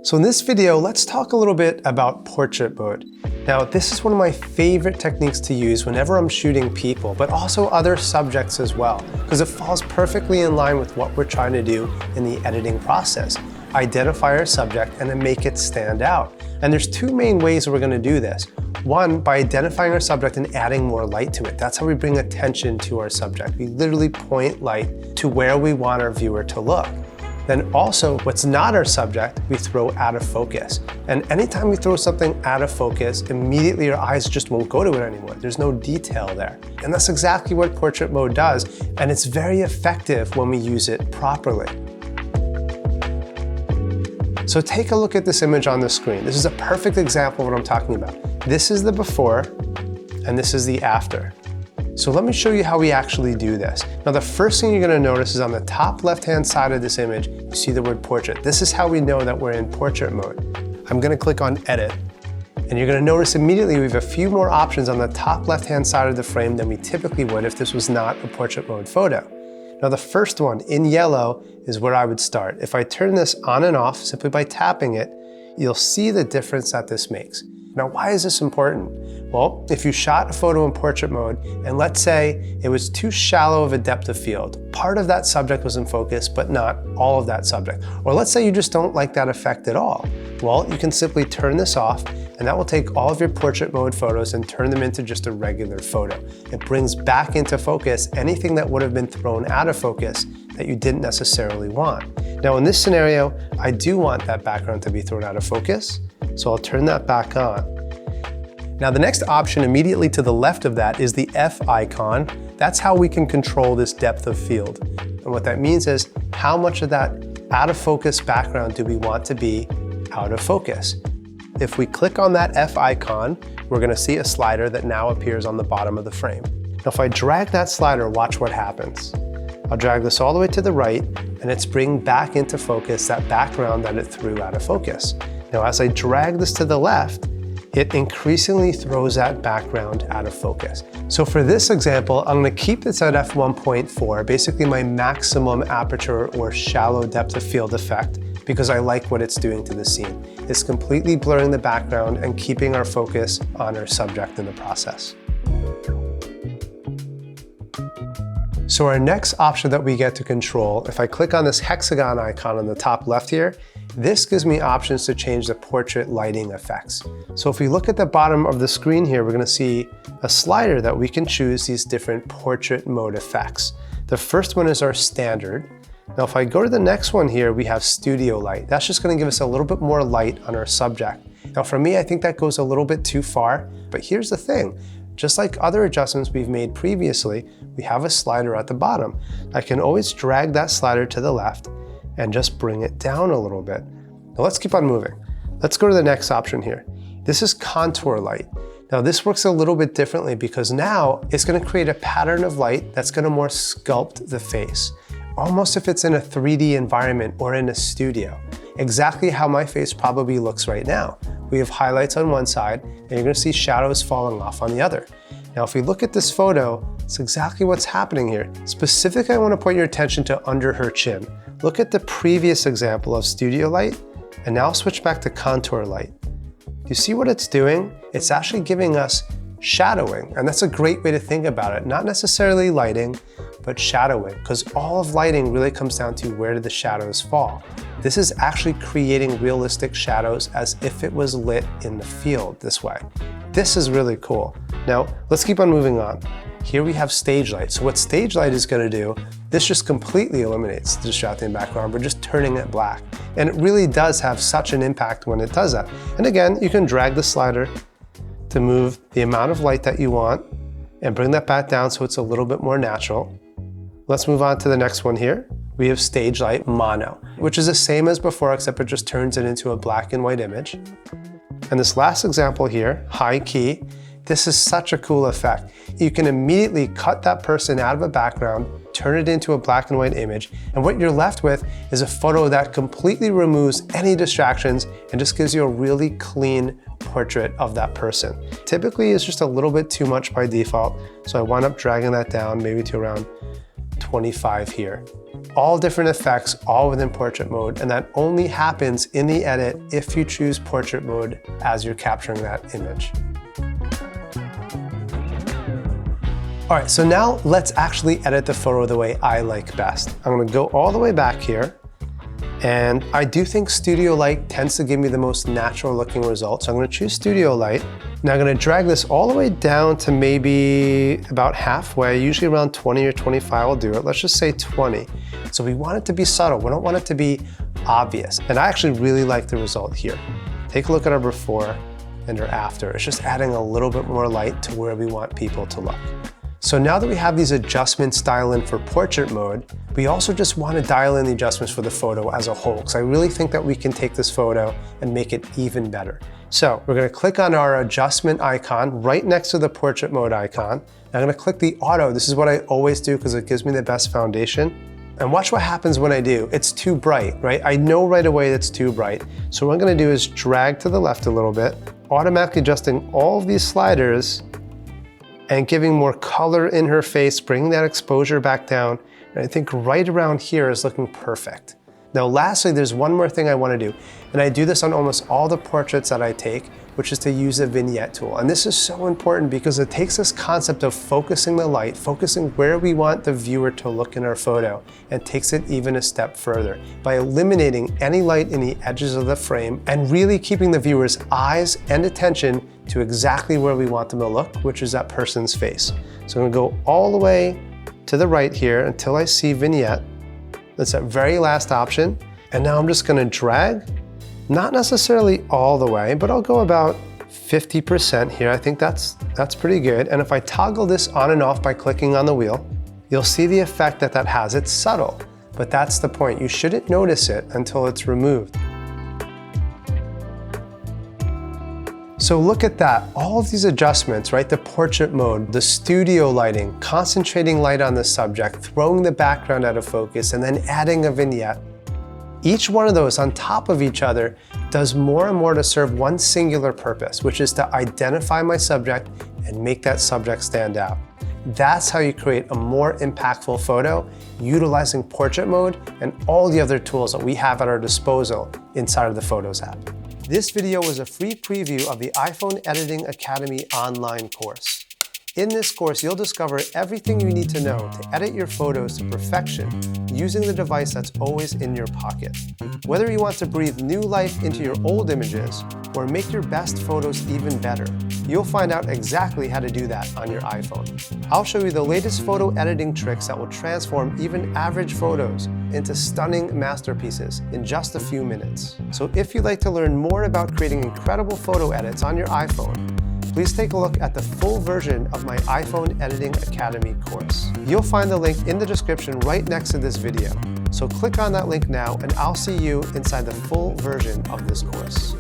So in this video, let's talk a little bit about portrait mode. Now, this is one of my favorite techniques to use whenever I'm shooting people, but also other subjects as well, because it falls perfectly in line with what we're trying to do in the editing process. Identify our subject and then make it stand out. And there's two main ways we're going to do this. One, by identifying our subject and adding more light to it. That's how we bring attention to our subject. We literally point light to where we want our viewer to look. Then also, what's not our subject, we throw out of focus. And anytime we throw something out of focus, immediately our eyes just won't go to it anymore. There's no detail there. And that's exactly what portrait mode does. And it's very effective when we use it properly. So take a look at this image on the screen. This is a perfect example of what I'm talking about. This is the before, and this is the after. So let me show you how we actually do this. Now, the first thing you're gonna notice is on the top left-hand side of this image, you see the word portrait. This is how we know that we're in portrait mode. I'm gonna click on edit, and you're gonna notice immediately we have a few more options on the top left-hand side of the frame than we typically would if this was not a portrait mode photo. Now, the first one in yellow is where I would start. If I turn this on and off simply by tapping it, you'll see the difference that this makes. Now, why is this important? Well, if you shot a photo in portrait mode, and let's say it was too shallow of a depth of field, part of that subject was in focus, but not all of that subject. Or let's say you just don't like that effect at all. Well, you can simply turn this off, and that will take all of your portrait mode photos and turn them into just a regular photo. It brings back into focus anything that would have been thrown out of focus that you didn't necessarily want. Now, in this scenario, I do want that background to be thrown out of focus, so I'll turn that back on. Now, the next option immediately to the left of that is the F icon. That's how we can control this depth of field. And what that means is how much of that out of focus background do we want to be out of focus? If we click on that F icon, we're gonna see a slider that now appears on the bottom of the frame. Now, if I drag that slider, watch what happens. I'll drag this all the way to the right, and it's bringing back into focus that background that it threw out of focus. Now, as I drag this to the left, it increasingly throws that background out of focus. So for this example, I'm gonna keep this at f1.4, basically my maximum aperture or shallow depth of field effect, because I like what it's doing to the scene. It's completely blurring the background and keeping our focus on our subject in the process. So our next option that we get to control, if I click on this hexagon icon on the top left here, this gives me options to change the portrait lighting effects. So if we look at the bottom of the screen here, we're gonna see a slider that we can choose these different portrait mode effects. The first one is our standard. Now, if I go to the next one here, we have studio light. That's just gonna give us a little bit more light on our subject. Now, for me, I think that goes a little bit too far, but here's the thing. Just like other adjustments we've made previously, we have a slider at the bottom. I can always drag that slider to the left and just bring it down a little bit. Now let's keep on moving. Let's go to the next option here. This is contour light. Now this works a little bit differently because now it's gonna create a pattern of light that's gonna more sculpt the face. Almost if it's in a 3D environment or in a studio. Exactly how my face probably looks right now. We have highlights on one side and you're gonna see shadows falling off on the other. Now, if we look at this photo, it's exactly what's happening here. Specifically, I wanna point your attention to under her chin. Look at the previous example of studio light, and now switch back to contour light. You see what it's doing? It's actually giving us shadowing, and that's a great way to think about it. Not necessarily lighting, but shadowing, because all of lighting really comes down to where do the shadows fall. This is actually creating realistic shadows as if it was lit in the field this way. This is really cool. Now, let's keep on moving on. Here we have stage light. So what stage light is gonna do, this just completely eliminates the distracting background. We're just turning it black. And it really does have such an impact when it does that. And again, you can drag the slider to move the amount of light that you want and bring that back down so it's a little bit more natural. Let's move on to the next one here. We have stage light mono, which is the same as before, except it just turns it into a black and white image. And this last example here, high key, this is such a cool effect. You can immediately cut that person out of a background, turn it into a black and white image, and what you're left with is a photo that completely removes any distractions and just gives you a really clean portrait of that person. Typically, it's just a little bit too much by default, so I wind up dragging that down maybe to around 25 here. All different effects, all within portrait mode, and that only happens in the edit if you choose portrait mode as you're capturing that image. All right, so now let's actually edit the photo the way I like best. I'm gonna go all the way back here, and I do think Studio Light tends to give me the most natural looking result, so I'm gonna choose Studio Light. Now I'm gonna drag this all the way down to maybe about halfway, usually around 20 or 25 I'll do it. Let's just say 20. So we want it to be subtle, we don't want it to be obvious. And I actually really like the result here. Take a look at our before and our after. It's just adding a little bit more light to where we want people to look. So now that we have these adjustments dialed in for portrait mode, we also just want to dial in the adjustments for the photo as a whole, because I really think that we can take this photo and make it even better. So we're going to click on our adjustment icon right next to the portrait mode icon. I'm going to click the auto. This is what I always do because it gives me the best foundation. And watch what happens when I do. It's too bright, right? I know right away it's too bright. So what I'm going to do is drag to the left a little bit, automatically adjusting all of these sliders and giving more color in her face, bringing that exposure back down. And I think right around here is looking perfect. Now lastly, there's one more thing I want to do, and I do this on almost all the portraits that I take, which is to use the vignette tool. And this is so important because it takes this concept of focusing the light, focusing where we want the viewer to look in our photo, and takes it even a step further by eliminating any light in the edges of the frame and really keeping the viewer's eyes and attention to exactly where we want them to look, which is that person's face. So I'm gonna go all the way to the right here until I see vignette. That's that very last option. And now I'm just gonna drag, not necessarily all the way, but I'll go about 50% here. I think that's pretty good. And if I toggle this on and off by clicking on the wheel, you'll see the effect that that has. It's subtle, but that's the point. You shouldn't notice it until it's removed. So look at that, all of these adjustments, right? The portrait mode, the studio lighting, concentrating light on the subject, throwing the background out of focus, and then adding a vignette. Each one of those on top of each other does more and more to serve one singular purpose, which is to identify my subject and make that subject stand out. That's how you create a more impactful photo, utilizing portrait mode and all the other tools that we have at our disposal inside of the Photos app. This video was a free preview of the iPhone Editing Academy online course. In this course, you'll discover everything you need to know to edit your photos to perfection using the device that's always in your pocket. Whether you want to breathe new life into your old images or make your best photos even better, you'll find out exactly how to do that on your iPhone. I'll show you the latest photo editing tricks that will transform even average photos into stunning masterpieces in just a few minutes. So if you'd like to learn more about creating incredible photo edits on your iPhone, please take a look at the full version of my iPhone Editing Academy course. You'll find the link in the description right next to this video. So click on that link now and I'll see you inside the full version of this course.